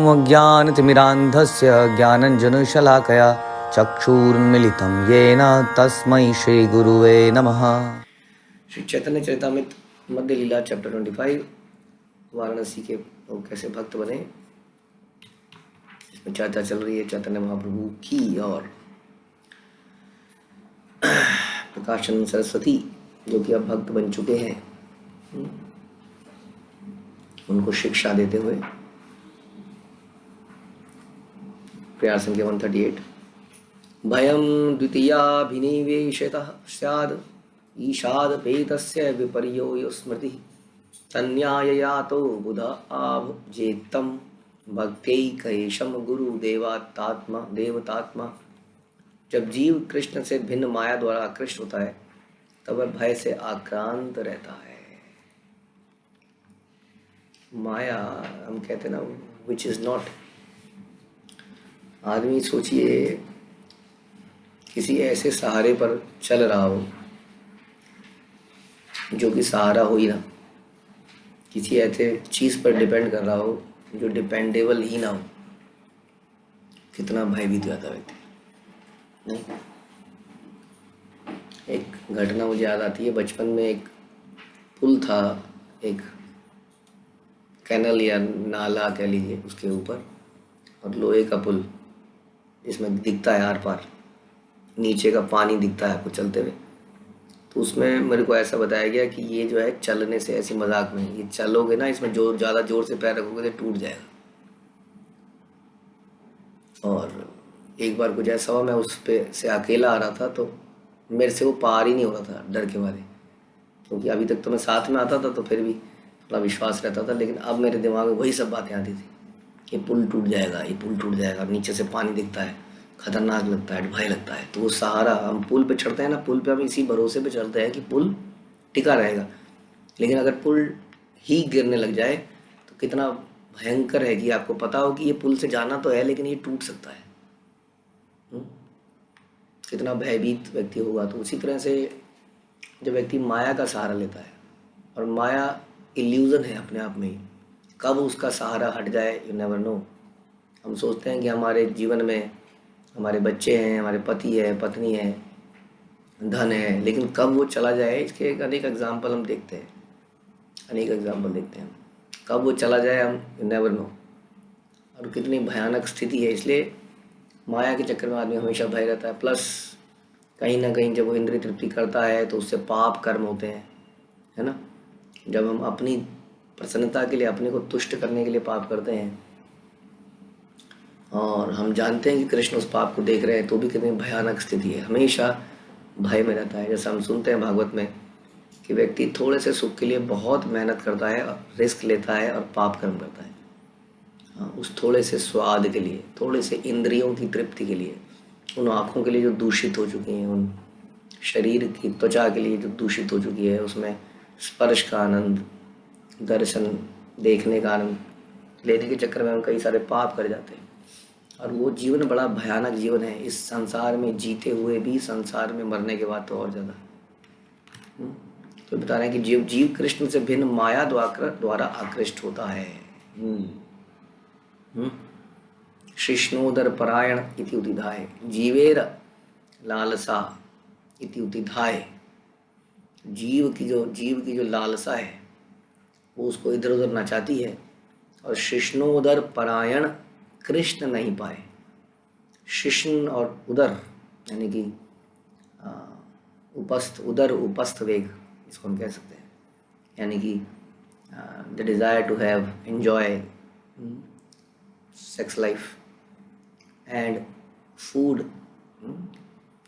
अज्ञानतिमिरान्धस्य ज्ञानञ्जनशलाकया चक्षुरुन्मीलितं येन तस्मै श्रीगुरुवे नमः। श्री चैतन्य चरितामृत मध्य लीला चैप्टर 25 वाराणसी के लोग कैसे भक्त बने, इसमें चर्चा चल रही है चैतन्य महाप्रभु की। और प्रकाशन सरस्वती जो कि अब भक्त बन चुके हैं, उनको शिक्षा देते हुए प्रेयर संख्या 138। भयं द्वितीयाभिनिवेशतः स्याद् ईशादपेतस्य विपर्यो स्मृतिः तन्याययातो बुध आभजेत्तं भक्त्यैकैशं गुरुदेवतात्मा देवतात्मा। जब जीव कृष्ण से भिन्न माया द्वारा आकृष्ट होता है तब वह भय से आक्रांत रहता है। माया हम कहते हैं ना, विच इज नॉट। आदमी सोचिए किसी ऐसे सहारे पर चल रहा हो जो कि सहारा हो ही ना, किसी ऐसे चीज पर डिपेंड कर रहा हो जो डिपेंडेबल ही ना हो, कितना भयभीत जाता व्यक्ति। नहीं, एक घटना मुझे याद आती है। बचपन में एक पुल था, एक कैनल या नाला कह लीजिए, उसके ऊपर, और लोहे का पुल इसमें दिखता है आर पार, नीचे का पानी दिखता है आपको चलते हुए। तो उसमें मेरे को ऐसा बताया गया कि ये जो है चलने से, ऐसी मजाक में, ये चलोगे ना, इसमें जो ज़्यादा जोर से पैर रखोगे तो टूट जाएगा। और एक बार कुछ ऐसा हुआ, मैं उस पे से अकेला आ रहा था तो मेरे से वो पार ही नहीं हो रहा था डर के मारे, क्योंकि अभी तक तो मैं साथ में आता था तो फिर भी थोड़ा विश्वास रहता था, लेकिन अब मेरे दिमाग में वही सब बातें आती थी, ये पुल टूट जाएगा, ये पुल टूट जाएगा, नीचे से पानी दिखता है, खतरनाक लगता है, भय लगता है। तो वो सहारा, हम पुल पे चढ़ते हैं ना, पुल पे हम इसी भरोसे पे चढ़ते हैं कि पुल टिका रहेगा, लेकिन अगर पुल ही गिरने लग जाए तो कितना भयंकर है कि आपको पता हो कि ये पुल से जाना तो है लेकिन ये टूट सकता है। कितना भयभीत व्यक्ति होगा। तो उसी तरह से जब व्यक्ति माया का सहारा लेता है, और माया इल्यूजन है अपने आप में ही, कब उसका सहारा हट जाए यू नेवर नो। हम सोचते हैं कि हमारे जीवन में हमारे बच्चे हैं, हमारे पति है, पत्नी है, धन है, लेकिन कब वो चला जाए, इसके अनेक एग्जाम्पल हम देखते हैं, अनेक एग्जाम्पल देखते हैं। कब वो चला जाए हम यू नेवर नो, और कितनी भयानक स्थिति है। इसलिए माया के चक्कर में आदमी हमेशा भय रहता है। प्लस कहीं ना कहीं जब वो इंद्रिय तृप्ति करता है तो उससे पाप कर्म होते हैं, है ना। जब हम अपनी प्रसन्नता के लिए, अपने को तुष्ट करने के लिए पाप करते हैं, और हम जानते हैं कि कृष्ण उस पाप को देख रहे हैं, तो भी कितनी भयानक स्थिति है, हमेशा भय में रहता है। जैसे हम सुनते हैं भागवत में कि व्यक्ति थोड़े से सुख के लिए बहुत मेहनत करता है, रिस्क लेता है और पाप कर्म करता है। हाँ, उस थोड़े से स्वाद के लिए, थोड़े से इंद्रियों की तृप्ति के लिए, उन आँखों के लिए जो दूषित हो चुकी हैं, उन शरीर की त्वचा के लिए जो दूषित हो चुकी है, उसमें स्पर्श का आनंद, दर्शन, देखने का आनंद लेने के चक्कर में हम कई सारे पाप कर जाते हैं। और वो जीवन बड़ा भयानक जीवन है, इस संसार में जीते हुए भी, संसार में मरने के बाद तो और ज़्यादा। तो बता रहे हैं कि जीव कृष्ण से भिन्न माया द्वारा आकृष्ट होता है। कृष्णोदर परायण इति उतिधाय जीवेर लालसा इति उतिधाय। जीव की जो लालसा है वो उसको इधर उधर नचाती है, और कृष्णोदर परायण कृष्ण नहीं पाए। कृष्ण और उदर यानी कि उपस्थ, उदर उपस्थ वेग, इसको हम कह सकते हैं, यानी कि the desire to have enjoy sex life and food.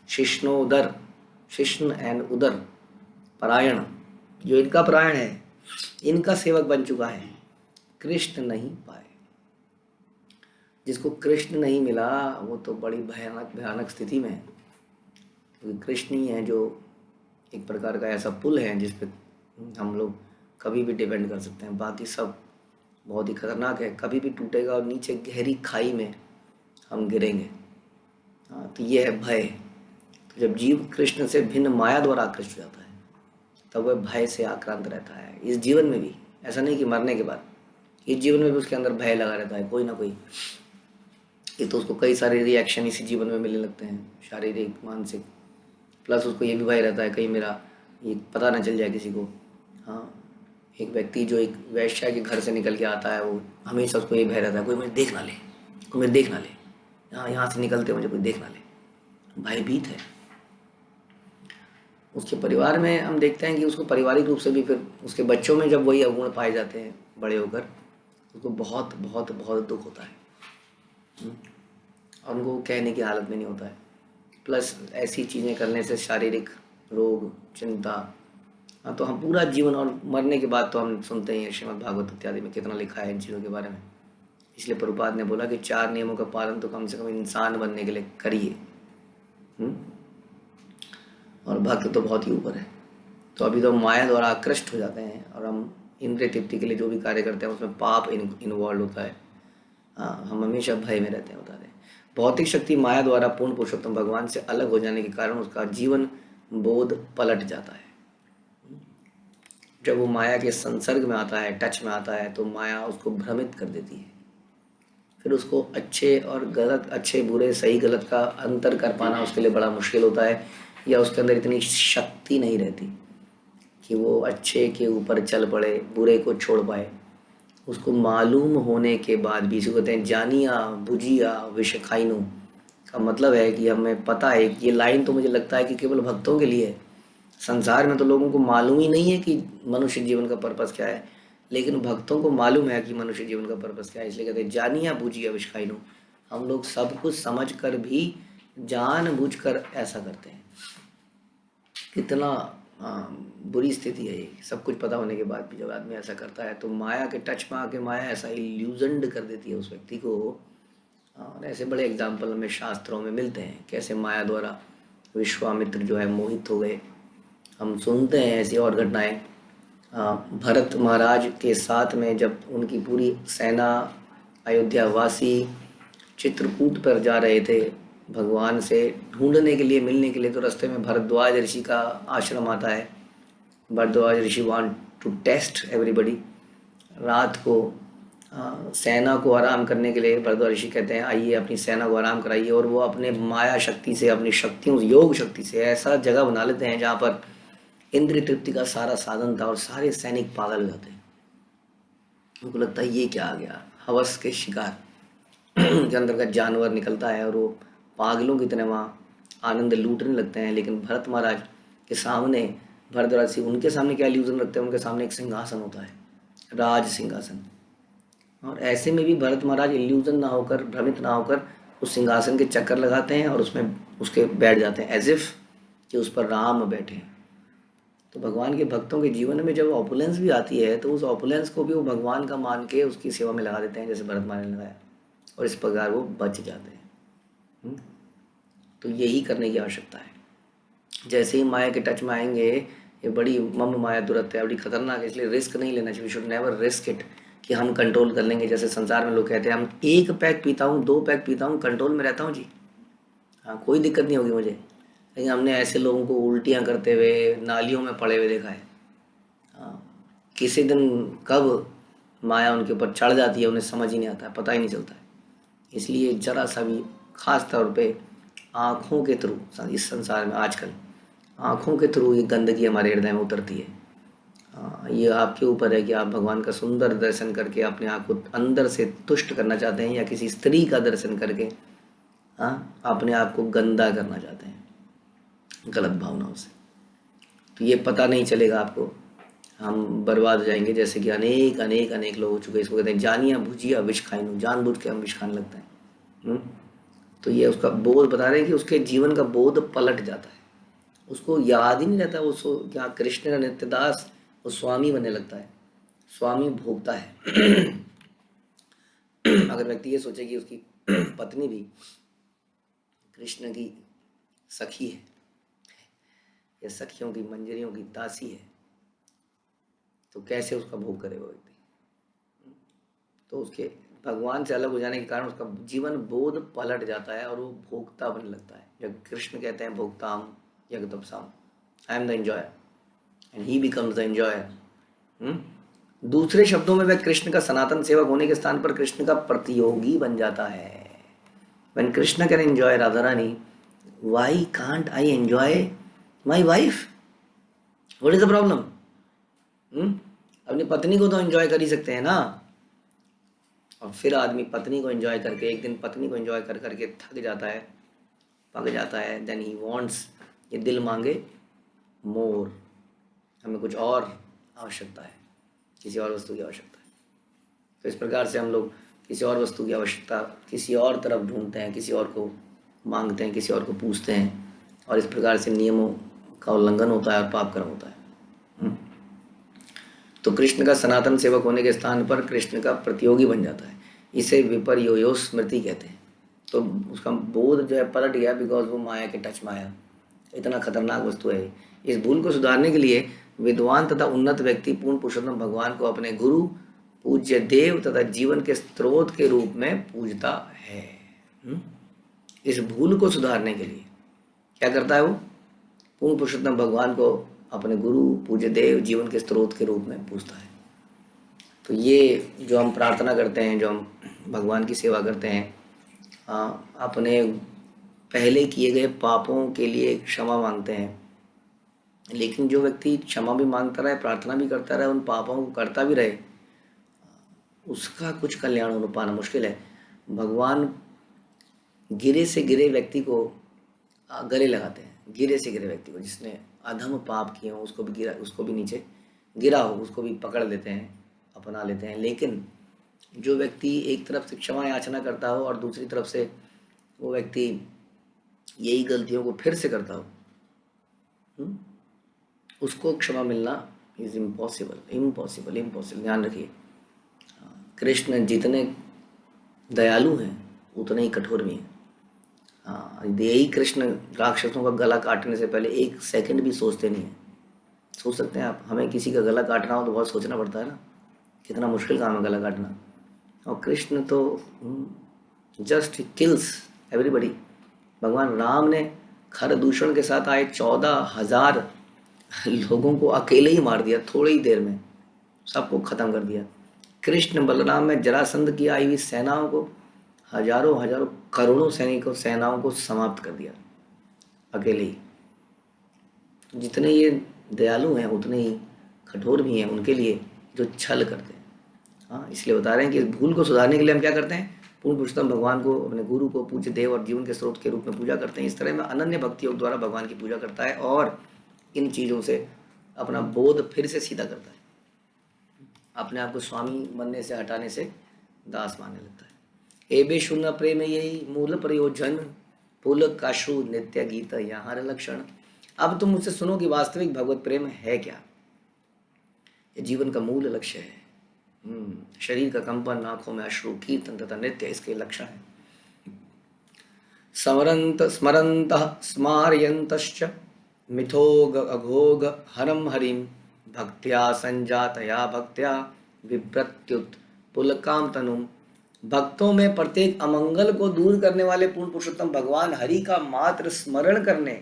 शिष्णोदर, कृष्ण एंड उदर परायण, जो इनका परायण है, इनका सेवक बन चुका है, कृष्ण नहीं पाए। जिसको कृष्ण नहीं मिला वो तो बड़ी भयानक स्थिति में है, क्योंकि कृष्ण ही है जो एक प्रकार का ऐसा पुल है जिस पे हम लोग कभी भी डिपेंड कर सकते हैं। बाकी सब बहुत ही खतरनाक है, कभी भी टूटेगा और नीचे गहरी खाई में हम गिरेंगे। हाँ, तो ये है भय। तो जब जीव कृष्ण से भिन्न माया द्वारा आकृष्ट हो जाता है तब वह भय से आक्रांत रहता है, इस जीवन में भी। ऐसा नहीं कि मरने के बाद, इस जीवन में भी उसके अंदर भय लगा रहता है कोई ना कोई। ये तो उसको कई सारे रिएक्शन इसी जीवन में मिलने लगते हैं, शारीरिक मानसिक। प्लस उसको ये भी भय रहता है कहीं मेरा ये पता ना चल जाए किसी को। हाँ, एक व्यक्ति जो एक वैश्या के घर से निकल के आता है, वो हमेशा उसको ये भय रहता है कोई मुझे देख ना ले, कोई मुझे देख ना ले, यहाँ से निकलते मुझे कोई देख ना ले, भयभीत है। उसके परिवार में हम देखते हैं कि उसको पारिवारिक रूप से भी, फिर उसके बच्चों में जब वही अवगुण पाए जाते हैं बड़े होकर, उसको बहुत बहुत बहुत दुख होता है। और उनको कहने की हालत में नहीं होता है। प्लस ऐसी चीज़ें करने से शारीरिक रोग, चिंता। हाँ, तो हम पूरा जीवन और मरने के बाद तो हम सुनते ही हैं, श्रीमद् भागवत इत्यादि में कितना लिखा है इन चीज़ों के बारे में। इसलिए प्रभुपाद ने बोला कि 4 नियमों का पालन तो कम से कम इंसान बनने के लिए करिए। और भक्त तो बहुत ही ऊपर है। तो अभी तो हम माया द्वारा आकृष्ट हो जाते हैं और हम इंद्रिय तृप्ति के लिए जो भी कार्य करते हैं उसमें पाप इन्वॉल्व होता है। हाँ, हम हमेशा भय में रहते हैं, बता दें। भौतिक शक्ति माया द्वारा पूर्ण पुरुषोत्तम भगवान से अलग हो जाने के कारण उसका जीवन बोध पलट जाता है। जब वो माया के संसर्ग में आता है, टच में आता है, तो माया उसको भ्रमित कर देती है। फिर उसको अच्छे और गलत, अच्छे बुरे, सही गलत का अंतर कर पाना उसके लिए बड़ा मुश्किल होता है, या उसके अंदर इतनी शक्ति नहीं रहती कि वो अच्छे के ऊपर चल पड़े, बुरे को छोड़ पाए। उसको मालूम होने के बाद भी, इसे कहते हैं जानिया बुझिया विष खाइनु, का मतलब है कि हमें पता है कि ये लाइन तो मुझे लगता है कि केवल भक्तों के लिए है। संसार में तो लोगों को मालूम ही नहीं है कि मनुष्य जीवन का पर्पस क्या है, लेकिन भक्तों को मालूम है कि मनुष्य जीवन का पर्पस क्या है। इसलिए कहते हैं जानिया बुझिया विष खाइनु। हम लोग सब कुछ समझ कर भी जानबूझकर ऐसा करते हैं। कितना बुरी स्थिति है ये। सब कुछ पता होने के बाद भी जब आदमी ऐसा करता है, तो माया के टच में आके माया ऐसा इल्यूजन्ड कर देती है उस व्यक्ति को। और ऐसे बड़े एग्जाम्पल हमें शास्त्रों में मिलते हैं, कैसे माया द्वारा विश्वामित्र जो है मोहित हो गए। हम सुनते हैं ऐसी और घटनाएं। भरत महाराज के साथ में जब उनकी पूरी सेना अयोध्यावासी चित्रकूट पर जा रहे थे भगवान से ढूंढने के लिए, मिलने के लिए, तो रास्ते में भरद्वाज ऋषि का आश्रम आता है। भरद्वाज ऋषि वांट टू टेस्ट एवरीबडी। रात को सेना को आराम करने के लिए भरद्वाज ऋषि कहते हैं आइए अपनी सेना को आराम कराइए, और वो अपने माया शक्ति से, अपनी शक्तियों, योग शक्ति से ऐसा जगह बना लेते हैं जहाँ पर इंद्रिय तृप्ति का सारा साधन था, और सारे सैनिक पागल हो जाते हैं। उनको लगता है ये क्या आ गया, हवस के शिकार के अंदर का जानवर निकलता है, और वो पागलों की तरह वहाँ आनंद लूटने लगते हैं। लेकिन भरत महाराज के सामने, भरद्वाज सिंह, उनके सामने क्या इल्यूजन रखते हैं, उनके सामने एक सिंहासन होता है, राज सिंहासन। और ऐसे में भी भरत महाराज इल्यूजन ना होकर, भ्रमित ना होकर उस सिंहासन के चक्कर लगाते हैं और उसमें उसके बैठ जाते हैं, एज इफ कि उस पर राम बैठे हैं। तो भगवान के भक्तों के जीवन में जब ऑपुलेंस भी आती है, तो उस ऑपुलेंस को भी वो भगवान का मान के उसकी सेवा में लगा देते हैं, जैसे भरत महाराज ने लगाया, और इस प्रकार वो बच जाते हैं। तो यही करने की आवश्यकता है। जैसे ही माया के टच में आएंगे, ये बड़ी मम माया दुरत है, बड़ी खतरनाक है, इसलिए रिस्क नहीं लेना चाहिए। We should never risk it कि हम कंट्रोल कर लेंगे। जैसे संसार में लोग कहते हैं हम 1 पैक पीता हूँ, 2 पैक पीता हूँ, कंट्रोल में रहता हूँ जी, हाँ कोई दिक्कत नहीं होगी मुझे। लेकिन हमने ऐसे लोगों को उल्टियाँ करते हुए नालियों में पड़े हुए देखा है। हाँ, किसी दिन कब माया उनके ऊपर चढ़ जाती है उन्हें समझ ही नहीं आता है, पता ही नहीं चलता है। इसलिए जरा सा भी, खास तौर पे आँखों के थ्रू, इस संसार में आजकल आँखों के थ्रू ये गंदगी हमारे हृदय में उतरती है। ये आपके ऊपर है कि आप भगवान का सुंदर दर्शन करके अपने आप को अंदर से तुष्ट करना चाहते हैं, या किसी स्त्री का दर्शन करके अपने आप को गंदा करना चाहते हैं गलत भावनाओं से। तो ये पता नहीं चलेगा आपको, हम बर्बाद हो जाएंगे। जैसे कि अनेक अनेक अनेक लोग हो चुके हैं। इसको कहते हैं जानिया भुजिया विष खाइनु, जानबूझ के हम विष खाने लगते हैं। तो ये उसका बोध बता रहे हैं कि उसके जीवन का बोध पलट जाता है, उसको याद ही नहीं रहता। वो क्या कृष्ण का नित्य दास, वो स्वामी बनने लगता है, स्वामी भोगता है। अगर व्यक्ति ये सोचे कि उसकी पत्नी भी कृष्ण की सखी है, या सखियों की, मंजरियों की दासी है, तो कैसे उसका भोग करे वो व्यक्ति। तो उसके भगवान से अलग हो जाने के कारण उसका जीवन बोध पलट जाता है, और वो भोक्ता बनने लगता है। जब कृष्ण कहते हैं भोक्ताम जगतपसाम, I am the enjoyer, and he becomes the enjoyer. दूसरे शब्दों में वह कृष्ण का सनातन सेवक होने के स्थान पर कृष्ण का प्रतियोगी बन जाता है। When Krishna can enjoy Radharani, why can't I enjoy my wife? What is the problem? अपनी पत्नी को तो एंजॉय कर ही सकते हैं ना। और फिर आदमी पत्नी को एंजॉय करके, एक दिन पत्नी को एंजॉय कर करके थक जाता है, पक जाता है, देन ही वांट्स, ये दिल मांगे मोर, हमें कुछ और आवश्यकता है, किसी और वस्तु की आवश्यकता है। तो इस प्रकार से हम लोग किसी और वस्तु की आवश्यकता किसी और तरफ ढूंढते हैं, किसी और को मांगते हैं, किसी और को पूछते हैं, और इस प्रकार से नियमों का उल्लंघन होता है और पाप कर्म होता है। तो कृष्ण का सनातन सेवक होने के स्थान पर कृष्ण का प्रतियोगी बन जाता है। इसे विपर्योयो स्मृति कहते हैं। तो उसका बोध जो है पलट गया, बिकॉज वो माया के टच में आया। इतना खतरनाक वस्तु है। इस भूल को सुधारने के लिए विद्वान तथा उन्नत व्यक्ति पूर्ण पुरुषोत्तम भगवान को अपने गुरु, पूज्य देव तथा जीवन के स्रोत के रूप में पूजता है। इस भूल को सुधारने के लिए क्या करता है वो? पूर्ण पुरुषोत्तम भगवान को अपने गुरु, पूज्य देव, जीवन के स्रोत के रूप में पूजता है। तो ये जो हम प्रार्थना करते हैं, जो हम भगवान की सेवा करते हैं, अपने पहले किए गए पापों के लिए क्षमा मांगते हैं। लेकिन जो व्यक्ति क्षमा भी मांगता रहे, प्रार्थना भी करता रहे, उन पापों को करता भी रहे, उसका कुछ कल्याण हो पाना मुश्किल है। भगवान गिरे से गिरे व्यक्ति को गले लगाते हैं। गिरे से गिरे व्यक्ति को, जिसने अधम पाप किए हो, उसको भी नीचे गिरा हो, उसको भी पकड़ लेते हैं, अपना लेते हैं। लेकिन जो व्यक्ति एक तरफ से क्षमा याचना करता हो और दूसरी तरफ से वो व्यक्ति यही गलतियों को फिर से करता हो, उसको क्षमा मिलना इज इम्पॉसिबल, इम्पॉसिबल, इम्पॉसिबल। ध्यान रखिए, कृष्ण जितने दयालु हैं उतने ही कठोर भी हैं। यही कृष्ण राक्षसों का गला काटने से पहले एक सेकंड भी सोचते नहीं हैं। सोच सकते हैं आप, हमें किसी का गला काटना हो तो बहुत सोचना पड़ता है ना, कितना मुश्किल काम है गला काटना। और कृष्ण तो जस्ट किल्स एवरीबडी। भगवान राम ने खर दूषण के साथ आए 14,000 लोगों को अकेले ही मार दिया, थोड़ी ही देर में सबको खत्म कर दिया। कृष्ण बलराम में जरासंध की आई हुई सेनाओं को, हजारों हजारों करोड़ों सैनिकों सेनाओं को समाप्त कर दिया अकेले ही। जितने ये दयालु हैं उतने ही कठोर भी हैं उनके लिए जो छल करते हैं। इसलिए बता रहे हैं कि इस भूल को सुधारने के लिए हम क्या करते हैं? पूर्ण पुरुषोत्तम भगवान को, अपने गुरु को, पूज्य देव और जीवन के स्रोत के रूप में पूजा करते हैं। इस तरह में अनन्य भक्ति योग द्वारा भगवान की पूजा करता है और इन चीज़ों से अपना बोध फिर से सीधा करता है, अपने आप को स्वामी बनने से हटाने से दास मानने लगता है। एबे शून्य प्रेम यही मूल प्रयोजन, पुल काशु नित्य गीत यहाँ लक्षण। अब तुम मुझसे सुनो कि वास्तविक भगवत प्रेम है क्या। ये जीवन का मूल लक्ष्य है। शरीर का कंपन, आंखों में अश्रु, कीर्तन तथा नृत्य इसके लक्षण है। स्मरंत स्मरंत स्मारयंतश्च मिथोग अघोग हरम हरिम, भक्त्या संजातया भक्त्या विप्रत्युत पुलकाम तनुम। भक्तों में प्रत्येक अमंगल को दूर करने वाले पूर्ण पुरुषोत्तम भगवान हरि का मात्र स्मरण करने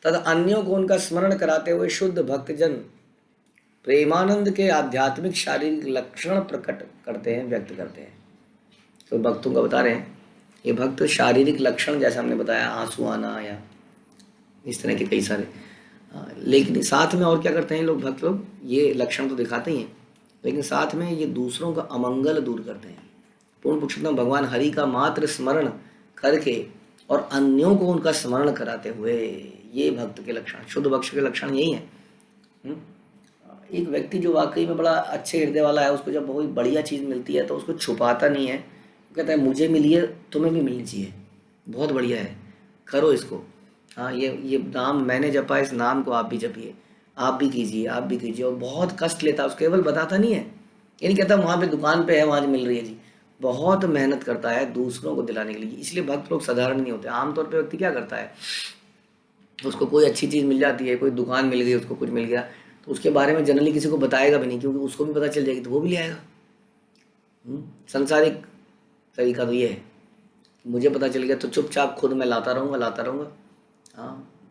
तथा अन्यों को उनका स्मरण कराते हुए शुद्ध भक्तजन प्रेमानंद के आध्यात्मिक शारीरिक लक्षण प्रकट करते हैं, व्यक्त करते हैं। तो भक्तों का बता रहे हैं ये भक्त शारीरिक लक्षण, जैसे हमने बताया आंसू आना या इस तरह के कई सारे, लेकिन साथ में और क्या करते हैं लोग, भक्त लोग ये लक्षण तो दिखाते ही हैं, लेकिन साथ में ये दूसरों का अमंगल दूर करते हैं। पूर्ण पुरुषोत्तम भगवान हरि का मात्र स्मरण करके और अन्यों को उनका स्मरण कराते हुए, ये भक्त के लक्षण, शुद्ध भक्त के लक्षण यही है। एक व्यक्ति जो वाकई में बड़ा अच्छे हृदय वाला है, उसको जब बहुत बढ़िया चीज़ मिलती है तो उसको छुपाता नहीं है, कहता है मुझे मिली है, तुम्हें भी मिलनी चाहिए, बहुत बढ़िया है, करो इसको। ये नाम मैंने जपा, इस नाम को आप भी जपिए, आप भी कीजिए, आप भी कीजिए। और बहुत कष्ट लेता है, उसको केवल बताता नहीं है, ये नहीं कहता वहाँ पे दुकान पे है, वहाँ मिल रही है जी। बहुत मेहनत करता है दूसरों को दिलाने के लिए। इसलिए भक्त लोग साधारण नहीं होते। आमतौर पे व्यक्ति क्या करता है, उसको कोई अच्छी चीज़ मिल जाती है, कोई दुकान मिल गई, उसको कुछ मिल गया, तो उसके बारे में जनरली किसी को बताएगा भी नहीं, क्योंकि उसको भी पता चल जाएगी तो वो भी ले आएगा। संसारिक तरीका तो ये है, मुझे पता चल गया तो चुपचाप खुद मैं लाता रहूँगा।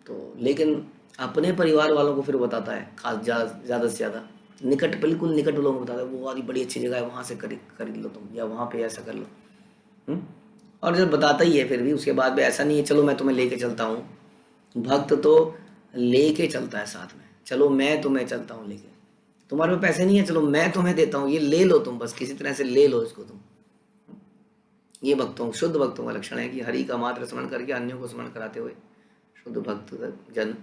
तो लेकिन अपने परिवार वालों को फिर बताता है, खास ज़्यादा से ज़्यादा, निकट, बिल्कुल निकट लोगों को बताता है वो वाली बड़ी अच्छी जगह है, वहाँ से खरीद लो तुम, या वहाँ पे ऐसा कर लो। और जब बताता ही है फिर भी उसके बाद भी ऐसा नहीं है चलो मैं तुम्हें लेके चलता हूँ। भक्त तो लेके चलता है साथ में, चलो मैं तुम्हें चलता हूँ लेके, तुम्हारे पे पैसे नहीं है चलो मैं तुम्हें देता हूँ, ये ले लो तुम, बस किसी तरह से ले लो इसको तुम। ये भक्तों, शुद्ध भक्तों का लक्षण है कि हरि का मात्र स्मरण करके अन्यों को स्मरण कराते हुए शुद्ध भक्त जन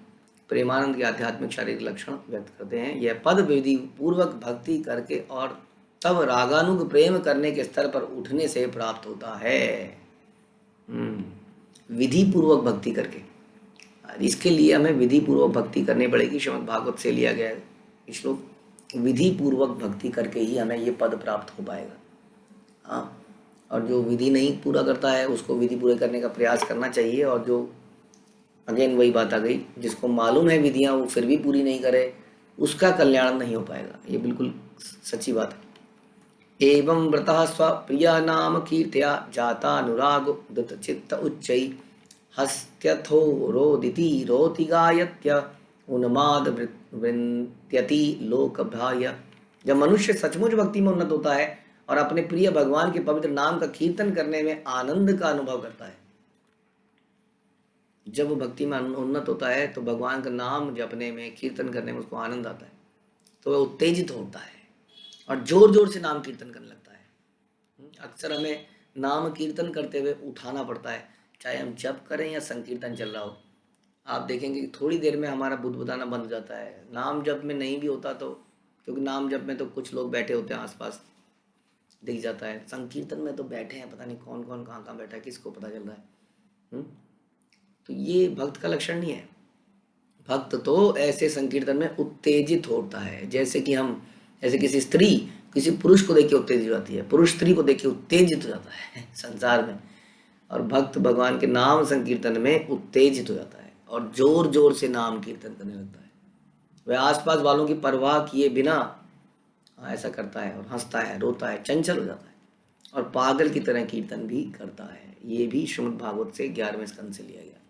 प्रेमानंद के आध्यात्मिक शारीरिक लक्षण व्यक्त करते हैं। यह पद विधि पूर्वक भक्ति करके और तब रागानुग प्रेम करने के स्तर पर उठने से प्राप्त होता है। विधि पूर्वक भक्ति करके, इसके लिए हमें विधि पूर्वक भक्ति करनी पड़ेगी। श्रीमद् भागवत से लिया गया है श्लोक, विधि पूर्वक भक्ति करके ही हमें ये पद प्राप्त हो पाएगा। हाँ, और जो विधि नहीं पूरा करता है उसको विधि पूरे करने का प्रयास करना चाहिए। और जो अगेन वही बात आ गई, जिसको मालूम है विधियाँ वो फिर भी पूरी नहीं करे, उसका कल्याण नहीं हो पाएगा। ये बिल्कुल सच्ची बात है। एवं व्रतः स्वप्रिया नाम कीर्त्या जातानुराग उदित चित्त उच्चै हस्त्यथो रोदिति रोति गायत्य उन्माद वृन्त्यति लोकभ्याय। जब मनुष्य सचमुच भक्ति में उन्नत होता है और अपने प्रिय भगवान के पवित्र नाम का कीर्तन करने में आनंद का अनुभव करता है, जब वो भक्ति में उन्नत होता है तो भगवान का नाम जपने में, कीर्तन करने में उसको आनंद आता है, तो वह उत्तेजित होता है और जोर जोर से नाम कीर्तन करने लगता है। अक्सर हमें नाम कीर्तन करते हुए उठाना पड़ता है, चाहे हम जप करें या संकीर्तन चल रहा हो। आप देखेंगे कि थोड़ी देर में हमारा बुदबुदाना बंद हो जाता है। नाम जप में नहीं भी होता तो, क्योंकि नाम जप में तो कुछ लोग बैठे होते हैं आसपास, दिख जाता है। संकीर्तन में तो बैठे हैं, पता नहीं कौन कौन कहाँ कहाँ बैठा है, किसको पता चल रहा है। तो ये भक्त का लक्षण नहीं है। भक्त तो ऐसे संकीर्तन में उत्तेजित होता है, जैसे कि हम, जैसे किसी स्त्री किसी पुरुष को देख के उत्तेजित हो जाती है, पुरुष स्त्री को देख के उत्तेजित हो जाता है संसार में, और भक्त भगवान के नाम संकीर्तन में उत्तेजित हो जाता है और जोर जोर से नाम कीर्तन करने लगता है। वह आसपास वालों की परवाह किए बिना ऐसा करता है और हंसता है, रोता है, चंचल हो जाता है और पागल की तरह कीर्तन भी करता है। ये भी श्रीमद् भागवत से 11वें स्कंद से लिया गया।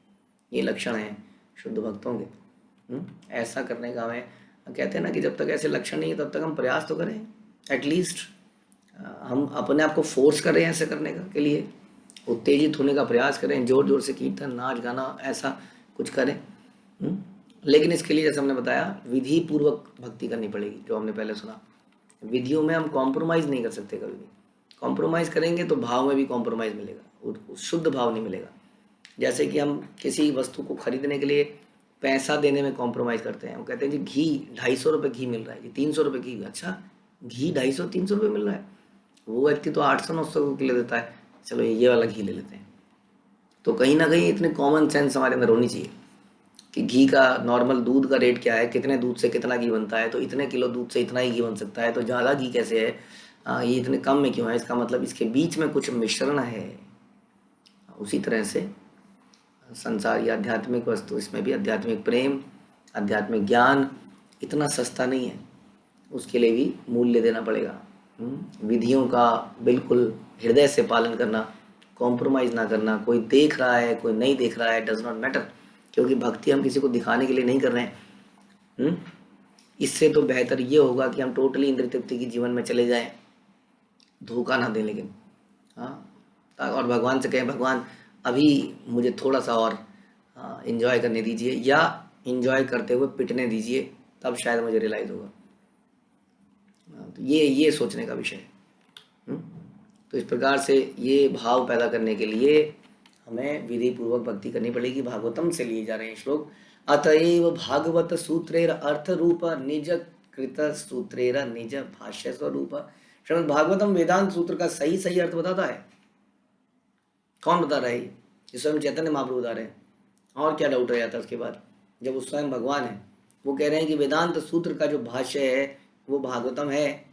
ये लक्षण है शुद्ध भक्तों के। ऐसा करने का हमें, कहते हैं ना कि जब तक ऐसे लक्षण नहीं है तब तक हम प्रयास तो करें। एटलीस्ट हम अपने आप को फोर्स कर रहे हैं ऐसे करने का, के लिए उत्तेजित होने का प्रयास करें, जोर जोर से कीर्तन, नाच गाना, ऐसा कुछ करें। लेकिन इसके लिए जैसे हमने बताया विधि पूर्वक भक्ति करनी पड़ेगी। जो हमने पहले सुना, विधियों में हम कॉम्प्रोमाइज़ नहीं कर सकते। कभी भी कॉम्प्रोमाइज़ करेंगे तो भाव में भी कॉम्प्रोमाइज़ मिलेगा, शुद्ध भाव नहीं मिलेगा। जैसे कि हम किसी वस्तु को खरीदने के लिए पैसा देने में कॉम्प्रोमाइज़ करते हैं। हम कहते हैं जी घी 250 रुपये घी मिल रहा है, जी 300 रुपये घी। अच्छा, घी 250-300 रुपये मिल रहा है, वो व्यक्ति तो 800-900 के ले देता है, चलो ये वाला घी ले लेते हैं। तो कहीं ना कहीं इतने कॉमन सेंस हमारे अंदर होनी चाहिए कि घी का, नॉर्मल दूध का रेट क्या है, कितने दूध से कितना घी बनता है, तो इतने किलो दूध से इतना ही घी बन सकता है, तो ज़्यादा घी कैसे है, ये इतने कम में क्यों है, इसका मतलब इसके बीच में कुछ मिश्रण है। उसी तरह से संसार या आध्यात्मिक वस्तु, इसमें भी आध्यात्मिक प्रेम, आध्यात्मिक ज्ञान इतना सस्ता नहीं है, उसके लिए भी मूल्य देना पड़ेगा। विधियों का बिल्कुल हृदय से पालन करना, कॉम्प्रोमाइज़ ना करना। कोई देख रहा है, कोई नहीं देख रहा है, डज नॉट मैटर, क्योंकि भक्ति हम किसी को दिखाने के लिए नहीं कर रहे हैं। इससे तो बेहतर ये होगा कि हम टोटली इंद्रिय तृप्ति की जीवन में चले जाएं, धोखा ना दें। लेकिन और भगवान से कहें, भगवान अभी मुझे थोड़ा सा और इन्जॉय करने दीजिए, या इन्जॉय करते हुए पिटने दीजिए, तब शायद मुझे रियलाइज़ होगा। तो ये सोचने का विषय है। तो इस प्रकार से ये भाव पैदा करने के लिए हमें विधि पूर्वक भक्ति करनी पड़ेगी। भागवतम से लिए जा रहे हैं श्लोक। अतएव भागवत सूत्रेर अर्थ रूप निज कृत सूत्रेर निज भाष्य स्वरूप। श्रीमद् भागवतम वेदांत सूत्र का सही सही अर्थ बताता है। कौन बता रहा है? ये स्वयं चैतन्य महाप्रभु बता रहे हैं। और क्या डाउट रह जाता है उसके बाद, जब वो स्वयं भगवान है, वो कह रहे हैं कि वेदांत सूत्र का जो भाष्य है वो भागवतम है,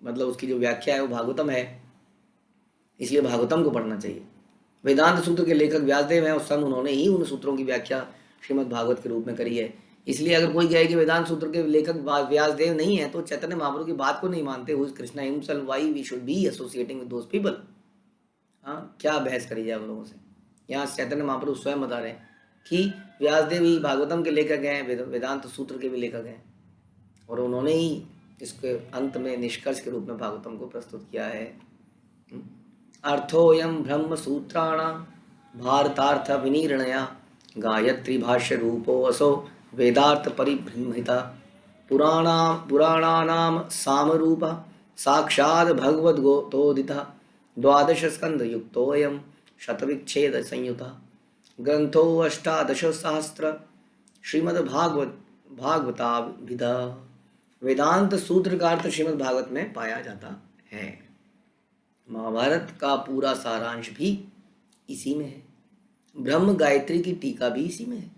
मतलब उसकी जो व्याख्या है वो भागवतम है, इसलिए भागवतम को पढ़ना चाहिए। वेदांत सूत्र के लेखक व्यासदेव हैं और स्वयं उन्होंने ही उन सूत्रों की व्याख्या श्रीमद् भागवत के रूप में करी है। इसलिए अगर कोई कहे कि वेदांत सूत्र के लेखक व्यासदेव नहीं है तो चैतन्य महाप्रभु की बात को नहीं मानते। Who is Krishna himself, why we should be associating with those people. क्या बहस करी जाए उन लोगों से। यहाँ चैतन्य महाप्रभु स्वयं बता रहे हैं कि व्यासदेव ही भागवतम के लेखक हैं, वेदांत सूत्र के भी लेखक हैं, और उन्होंने ही इसके अंत में निष्कर्ष के रूप में भागवतम को प्रस्तुत किया है। अर्थोऽयं ब्रह्म सूत्राणां भारतार्थ विनिर्णया गायत्री भाष्य रूपो असो वेदार्थ परिबृंहिता पुराणानां सामरूप साक्षात् भगवद्गीतोदितः द्वादश स्कंद युक्तोऽयं शतविच्छेद संयुतः ग्रंथो अष्टादश सहस्र श्रीमद्भागवत भागवताभिधा। वेदांत सूत्र का अर्थ श्रीमद् भागवत में पाया जाता है। महाभारत का पूरा सारांश भी इसी में है। ब्रह्म गायत्री की टीका भी इसी में है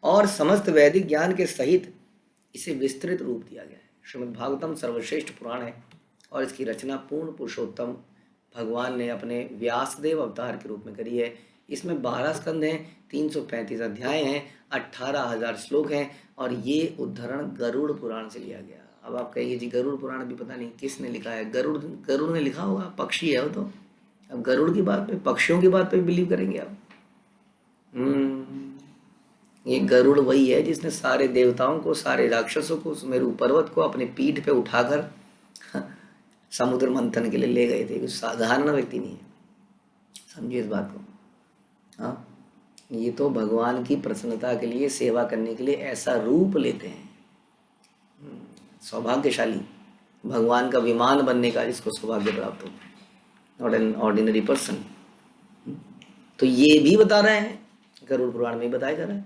और समस्त वैदिक ज्ञान के सहित इसे विस्तृत रूप दिया गया है। श्रीमद् भागवतम सर्वश्रेष्ठ पुराण है और इसकी रचना पूर्ण पुरुषोत्तम भगवान ने अपने व्यासदेव अवतार के रूप में करी है। इसमें 12 स्कंद हैं, 335 अध्याय हैं, 18,000 श्लोक हैं और ये उद्धरण गरुड़ पुराण से लिया गया। अब आप कहिए जी गरुड़ पुराण भी पता नहीं किसने लिखा है। गरुड़ ने लिखा होगा, पक्षी है वो तो। अब गरुड़ की बात पे, पक्षियों की बात पे बिलीव करेंगे आप? ये गरुड़ वही है जिसने सारे देवताओं को, सारे राक्षसों को, सुमेरु पर्वत को अपने पीठ पे उठाकर समुद्र मंथन के लिए ले गए थे। कुछ साधारण व्यक्ति नहीं है, समझिए इस बात को। हाँ, ये तो भगवान की प्रसन्नता के लिए, सेवा करने के लिए ऐसा रूप लेते हैं। सौभाग्यशाली, भगवान का विमान बनने का जिसको सौभाग्य प्राप्त हो, नॉट एन ऑर्डिनरी पर्सन। तो ये भी बता रहे हैं, गरुड़ पुराण में बताया जा रहा है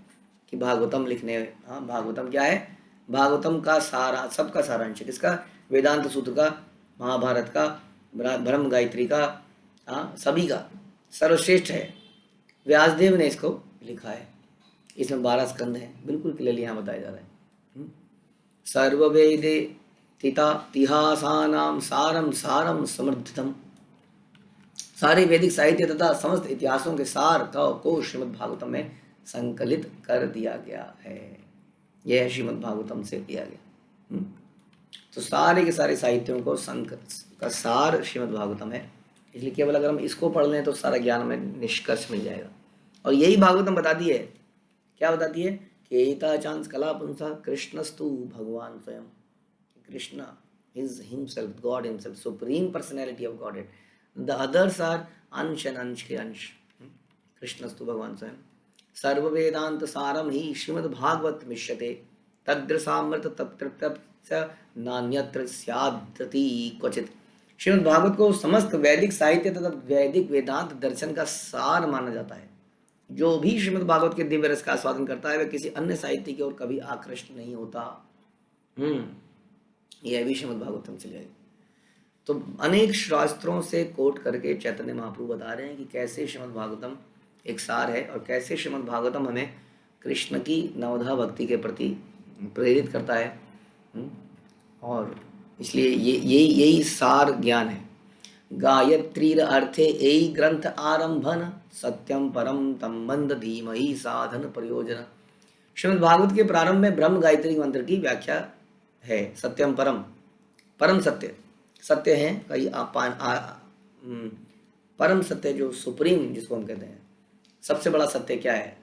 कि भागवतम लिखने। हाँ, भागवतम क्या है? भागवतम का सारा, सबका सारांश है। किसका? वेदांत सूत्र का, महाभारत का, ब्रह्म गायत्री का, हाँ सभी का सर्वश्रेष्ठ है। व्यासदेव ने इसको लिखा है। इसमें 12 स्कंद हैं, बिल्कुल क्लियरली यहाँ बताया जा रहा है। सर्ववेदे तिहासानां सारम सारम समृद्धितम। सारे वैदिक साहित्य तथा समस्त इतिहासों के सार को श्रीमद् भागवतम में संकलित कर दिया गया है। यह श्रीमद् भागवतम से दिया गया। तो सारे के सारे साहित्यों को का सार श्रीमद् भागवतम है। इसलिए केवल अगर हम इसको पढ़ लें तो सारा ज्ञान हमें निष्कर्ष मिल जाएगा। और यही भागवतम बताती है, क्या बताती है? कि एता चांस कला पुंसा कृष्णस्तु भगवान स्वयं। Krishna is himself, God himself, supreme personality of God. The others are ansh and ansh के अंश। कृष्णस्तु भगवान स्वयं। सर्व वेदांत सारम ही श्रीमद् भागवत मिष्यते तद्रसामृत तप्त नान्यत्र स्याद्रति क्वचित। श्रीमद् भागवत को समस्त वैदिक साहित्य तथा वैदिक वेदांत दर्शन का सार माना जाता है। जो भी श्रीमद् भागवत के दिव्य रस का आस्वादन करता है वह किसी अन्य साहित्य की ओर कभी आकृष्ट नहीं होता। यह भी श्रीमद् भागवतम से जाएगा। तो अनेक शास्त्रों से कोट करके चैतन्य महाप्रभु बता रहे हैं कि कैसे श्रीमद् भागवतम एक सार है और कैसे श्रीमद् भागवतम हमें कृष्ण की नवधा भक्ति के प्रति प्रेरित करता है। और इसलिए यही सार ज्ञान है। गायत्रीर अर्थे एई ग्रंथ आरंभन सत्यम परम तम मंद धीमहि साधन प्रयोजन। श्रीमद् भागवत के प्रारंभ में ब्रह्म गायत्री मंत्र की व्याख्या है। सत्यम परम, परम सत्य, सत्य है कई परम सत्य जो सुप्रीम जिसको हम कहते हैं। सबसे बड़ा सत्य क्या है?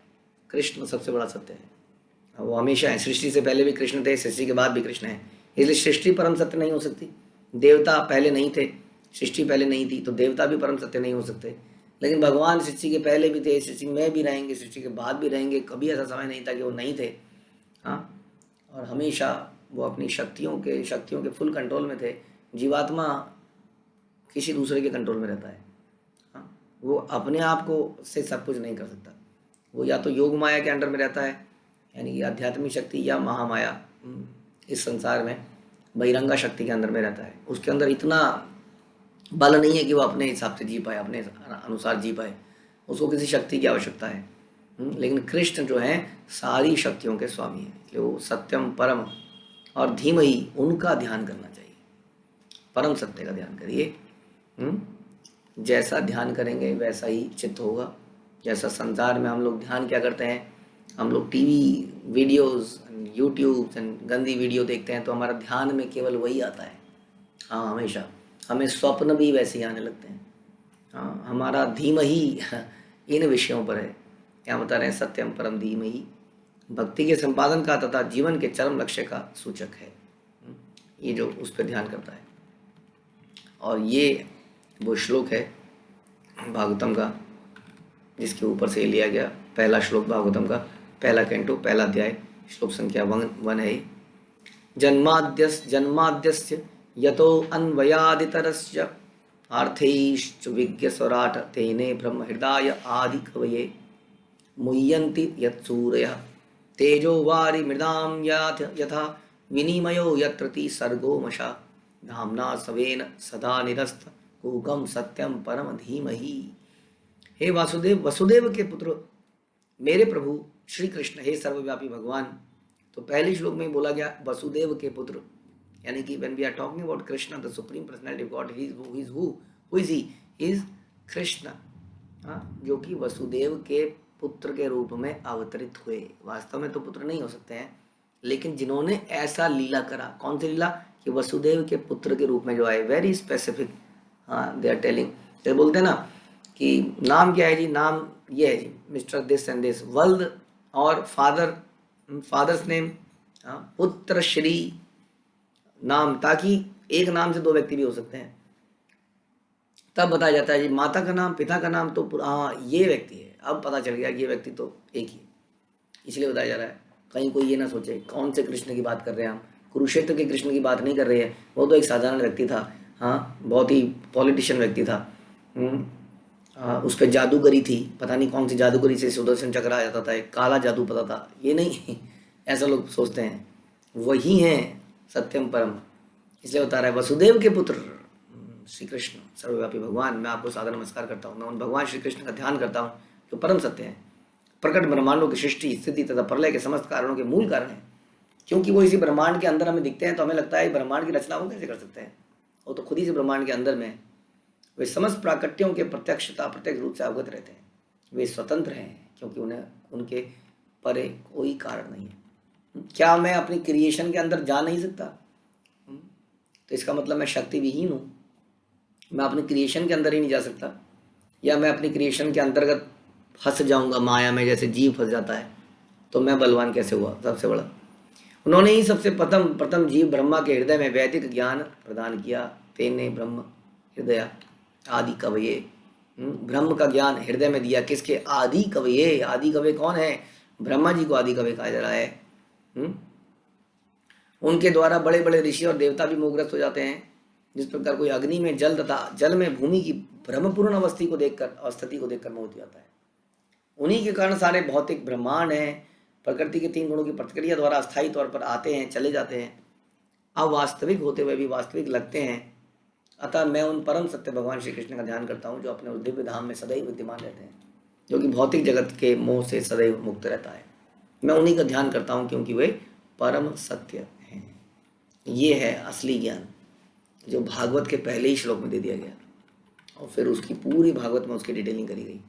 कृष्ण सबसे बड़ा सत्य है। वो हमेशा है। सृष्टि से पहले भी कृष्ण थे, सृष्टि के बाद भी कृष्ण है। इसलिए सृष्टि परम सत्य नहीं हो सकती। देवता पहले नहीं थे, सृष्टि पहले नहीं थी, तो देवता भी परम सत्य नहीं हो सकते। लेकिन भगवान सृष्टि के पहले भी थे, सृष्टि में भी रहेंगे, सृष्टि के बाद भी रहेंगे। कभी ऐसा समय नहीं था कि वो नहीं थे। हाँ, और हमेशा वो अपनी शक्तियों के फुल कंट्रोल में थे। जीवात्मा किसी दूसरे के कंट्रोल में रहता है। हाँ, वो अपने आप को से सब कुछ नहीं कर सकता। वो या तो योग माया के अंडर में रहता है, यानी कि आध्यात्मिक शक्ति, या महामाया इस संसार में बहिरंगा शक्ति के अंदर में रहता है। उसके अंदर इतना बल नहीं है कि वो अपने हिसाब से जी पाए, अपने अनुसार जी पाए। उसको किसी शक्ति की आवश्यकता है। लेकिन कृष्ण जो है सारी शक्तियों के स्वामी हैं। इसलिए वो सत्यम परम और धीमहि, उनका ध्यान करना चाहिए। परम सत्य का ध्यान करिए। जैसा ध्यान करेंगे वैसा ही चित्त होगा। जैसा संसार में हम लोग ध्यान क्या करते हैं, हम लोग टीवी वीडियोस, यूट्यूब एंड गंदी वीडियो देखते हैं तो हमारा ध्यान में केवल वही आता है। हाँ, हमेशा हमें स्वप्न भी वैसे ही आने लगते हैं। हाँ, हमारा धीमहि इन विषयों पर है। क्या बता रहे हैं? सत्यम परम धीमहि भक्ति के संपादन का तथा जीवन के चरम लक्ष्य का सूचक है। ये जो उस पर ध्यान करता है। और ये वो श्लोक है भागवतम का जिसके ऊपर से लिया गया, पहला श्लोक भागवतम का, पहला कैंटो, पहला अध्याय, श्लोक संख्या 1 है। जन्माद्यस्य यतो अन्वयादितरस्य अर्थैश्च विज्ञस्वराट् तेने ब्रह्म हृदय आदि कवये मुह्यन्ति यत्सूरयः तेजो वारि मृदां यथा विनिमयो यत्र सर्गो मशा धाम्ना स्वेन सदा निरस्त कूकम सत्यम परम धीमहि। हे वासुदेव, वसुदेव के पुत्र मेरे प्रभु श्री कृष्ण, हे सर्वव्यापी भगवान। तो पहले श्लोक में बोला गया वसुदेव के पुत्र, यानी कि when we are talking about Krishna, the supreme personality of God, who is he? He is Krishna, जो कि वसुदेव के पुत्र के रूप में अवतरित हुए। वास्तव में तो पुत्र नहीं हो सकते हैं, लेकिन जिन्होंने ऐसा लीला करा, कौन सी लीला, कि वसुदेव के पुत्र के रूप में जो आए, very specific. They are telling, जब बोलते हैं ना कि नाम क्या है जी, नाम ये है जी मिस्टर दिस एंड दिस, वल्द और फादर्स नेम, पुत्र श्री नाम, ताकि एक नाम से दो व्यक्ति भी हो सकते हैं। तब बताया जाता है जी माता का नाम, पिता का नाम, तो ये व्यक्ति है। अब पता चल गया कि ये व्यक्ति तो एक ही, इसलिए बताया जा रहा है। कहीं कोई ये ना सोचे कौन से कृष्ण की बात कर रहे हैं हम, कुरुक्षेत्र के कृष्ण की बात नहीं कर रहे हैं। वो तो एक साधारण व्यक्ति था, बहुत ही पॉलिटिशियन व्यक्ति था। उस पर जादूगरी थी, पता नहीं कौन सी जादूगरी से सुदर्शन चक्र आ जाता था, एक काला जादू पता था, ये नहीं ऐसा लोग सोचते हैं। वही हैं सत्यम परम, इसलिए बता रहा है वसुदेव के पुत्र श्री कृष्ण सर्वव्यापी भगवान। मैं आपको सादर नमस्कार करता हूँ, मैं उन भगवान श्री कृष्ण का ध्यान करता हूँ जो परम सत्य है, प्रकट ब्रह्मांडों की सृष्टि स्थिति तथा प्रलय के समस्त कारणों के मूल कारण है। क्योंकि वो इसी ब्रह्मांड के अंदर हमें दिखते हैं, तो हमें लगता है ब्रह्मांड की रचना वो कैसे कर सकते हैं, वो तो खुद ही से ब्रह्मांड के अंदर में। वे समस्त प्राकट्यों के प्रत्यक्ष रूप से अवगत रहते हैं। वे स्वतंत्र हैं क्योंकि उन्हें उनके परे कोई कारण नहीं है। क्या मैं अपनी क्रिएशन के अंदर जा नहीं सकता? तो इसका मतलब मैं शक्ति विहीन हूँ, मैं अपनी क्रिएशन के अंदर ही नहीं जा सकता, या मैं अपनी क्रिएशन के अंतर्गत फंस जाऊंगा माया में, जैसे जीव फंस जाता है। तो मैं बलवान कैसे हुआ सबसे बड़ा? उन्होंने ही सबसे प्रथम जीव ब्रह्मा के हृदय में वैदिक ज्ञान प्रदान किया। तेने ब्रह्म हृदय आदि कवये, ब्रह्म का ज्ञान हृदय में दिया। किसके? आदि कवये। आदि कवये कौन है? ब्रह्मा जी को आदि कवये कहा जा रहा है। उनके द्वारा बड़े बड़े ऋषि और देवता भी मोहग्रस्त हो जाते हैं। जिस प्रकार कोई अग्नि में जल तथा जल में भूमि की भ्रमपूर्ण अवस्थी को देखकर मोह जाता है, उन्हीं के कारण सारे भौतिक ब्रह्मांड हैं प्रकृति के 3 गुणों की प्रतिक्रिया द्वारा अस्थायी तौर पर आते हैं, चले जाते हैं, अवास्तविक होते हुए भी वास्तविक लगते हैं। अतः मैं उन परम सत्य भगवान श्री कृष्ण का ध्यान करता हूँ जो अपने उस दिव्य धाम में सदैव विद्यमान रहते हैं, जो कि भौतिक जगत के मोह से सदैव मुक्त रहता है। मैं उन्हीं का ध्यान करता हूँ क्योंकि वे परम सत्य हैं। ये है असली ज्ञान जो भागवत के पहले ही श्लोक में दे दिया गया, और फिर उसकी पूरी भागवत में उसकी डिटेलिंग करी गई।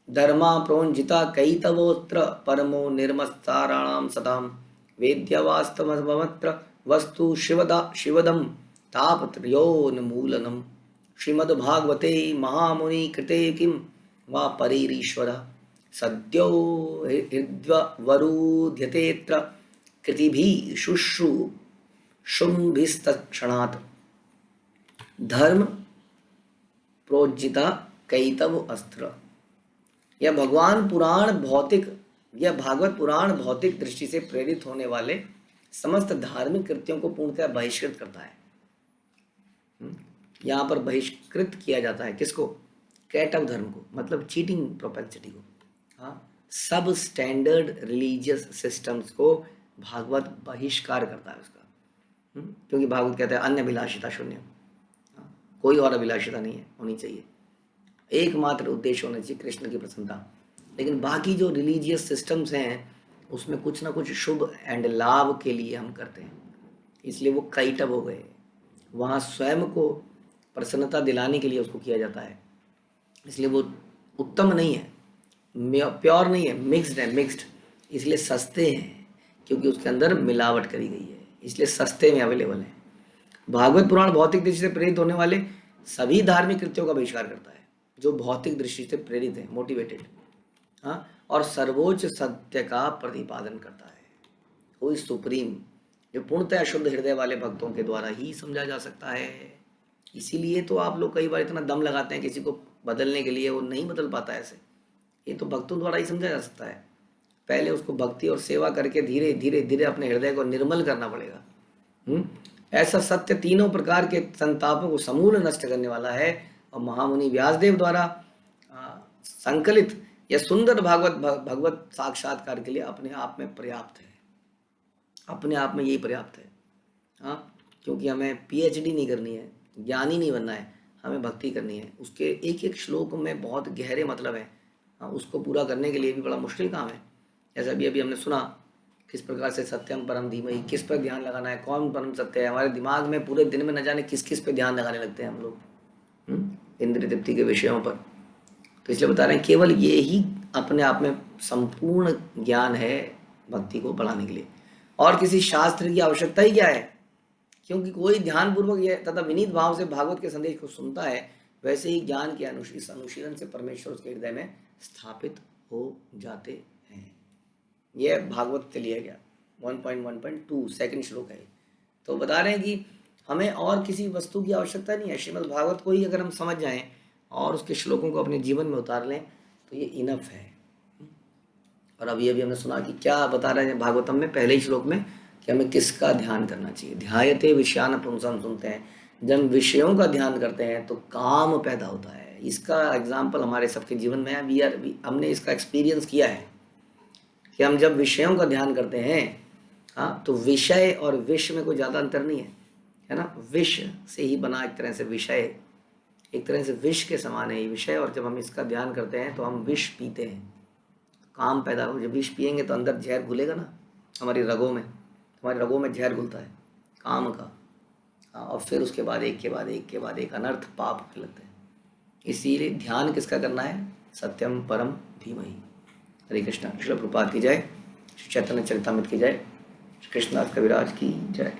धर्मा प्रोंजिता कैतवोत्र परमो निर्मस्ताराणाम सताम वेद्यवास्तवमत्र वस्तु शिवदम तापत्र्योन्मूलनम श्रीमद्भागवते महामुनि कृते किं वा परेरीश्वर सद्यो हृद्वरूध्यतेऽत्र कृतिभिः शुश्रूषुभिस्तत्क्षणात् धर्म प्रोज्जिता कैतव अस्त्र। यह भागवत पुराण भौतिक दृष्टि से प्रेरित होने वाले समस्त धार्मिक कृत्यों को पूर्णतः बहिष्कृत करता है। यहाँ पर बहिष्कृत किया जाता है किसको? कैटव धर्म को, मतलब चीटिंग प्रोपेंसिटी को। सब स्टैंडर्ड रिलीजियस सिस्टम्स को भागवत बहिष्कार करता है उसका, क्योंकि भागवत कहता है अन्य अभिलाषिता शून्य, कोई और अभिलाषिता नहीं है होनी चाहिए, एकमात्र उद्देश्य होना चाहिए कृष्ण की प्रसन्नता। लेकिन बाकी जो रिलीजियस सिस्टम्स हैं उसमें कुछ ना कुछ शुभ एंड लाभ के लिए हम करते हैं, इसलिए वो कैटव हो गए। वहाँ स्वयं को प्रसन्नता दिलाने के लिए उसको किया जाता है, इसलिए वो उत्तम नहीं है, प्योर नहीं है, मिक्स्ड। इसलिए सस्ते हैं क्योंकि उसके अंदर मिलावट करी गई है, इसलिए सस्ते में अवेलेबल है। भागवत पुराण भौतिक दृष्टि से प्रेरित होने वाले सभी धार्मिक कृत्यों का बहिष्कार करता है जो भौतिक दृष्टि से प्रेरित है, मोटिवेटेड, और सर्वोच्च सत्य का प्रतिपादन करता है। वो सुप्रीम, जो पूर्णतः शुद्ध हृदय वाले भक्तों के द्वारा ही समझा जा सकता है। इसीलिए तो आप लोग कई बार इतना दम लगाते हैं किसी को बदलने के लिए, वो नहीं बदल पाता है ऐसे। ये तो भक्तों द्वारा ही समझा जा सकता है। पहले उसको भक्ति और सेवा करके धीरे धीरे धीरे अपने हृदय को निर्मल करना पड़ेगा। ऐसा सत्य तीनों प्रकार के संतापों को समूल नष्ट करने वाला है और महामुनि व्यासदेव द्वारा संकलित यह सुंदर भगवत साक्षात्कार के लिए अपने आप में पर्याप्त है। अपने आप में यही पर्याप्त है। हाँ, क्योंकि हमें पीएचडी नहीं करनी है, ज्ञानी नहीं बनना है, हमें भक्ति करनी है। उसके एक एक श्लोक में बहुत गहरे मतलब है। हाँ, उसको पूरा करने के लिए भी बड़ा मुश्किल काम है। जैसा अभी हमने सुना किस प्रकार से सत्यम परम धीमहि, किस पर ध्यान लगाना है, कौन परम सत्य है। हमारे दिमाग में पूरे दिन में न जाने किस किस पे ध्यान लगाने लगते हैं हम लोग इंद्रिय तृप्ति के विषयों पर। तो इसलिए बता रहे हैं केवल ये ही अपने आप में संपूर्ण ज्ञान है भक्ति को बढ़ाने के लिए, और किसी शास्त्र की आवश्यकता ही क्या है। क्योंकि कोई ध्यानपूर्वक यह तथा विनीत भाव से भागवत के संदेश को सुनता है, वैसे ही ज्ञान के अनुशीलन से परमेश्वर उसके हृदय में स्थापित हो जाते हैं। यह भागवत से लिया गया 1.1.2 सेकंड श्लोक है। तो बता रहे हैं कि हमें और किसी वस्तु की आवश्यकता नहीं है। श्रीमद् भागवत को ही अगर हम समझ जाएं और उसके श्लोकों को अपने जीवन में उतार लें तो ये इनफ है। और अभी हमने सुना कि क्या बता रहे हैं भागवतम में पहले ही श्लोक में कि हमें किसका ध्यान करना चाहिए। ध्यायते विषयान पुंसम, सुनते हैं जब विषयों का ध्यान करते हैं तो काम पैदा होता है। इसका एग्जाम्पल हमारे सबके जीवन में है। हमने इसका एक्सपीरियंस किया है कि हम जब विषयों का ध्यान करते हैं, हाँ, तो विषय और विष में कोई ज़्यादा अंतर नहीं है ना। विष से ही बना एक तरह से विषय, एक तरह से विष के समान है ये विषय। और जब हम इसका ध्यान करते हैं तो हम विष पीते हैं, काम पैदा हो। जब विष पिएंगे तो अंदर जहर घुलेगा ना हमारी रगों में, हमारी रगों में जहर घुलता है काम का। और फिर उसके बाद एक के बाद एक अनर्थ पाप फैलते हैं। इसीलिए ध्यान किसका करना है, सत्यम परम धीमहि। हरे कृष्णा। श्रील प्रभुपाद की जय, श्री चैतन्य चरितामृत की जय, श्री कृष्णदास कविराज की जय।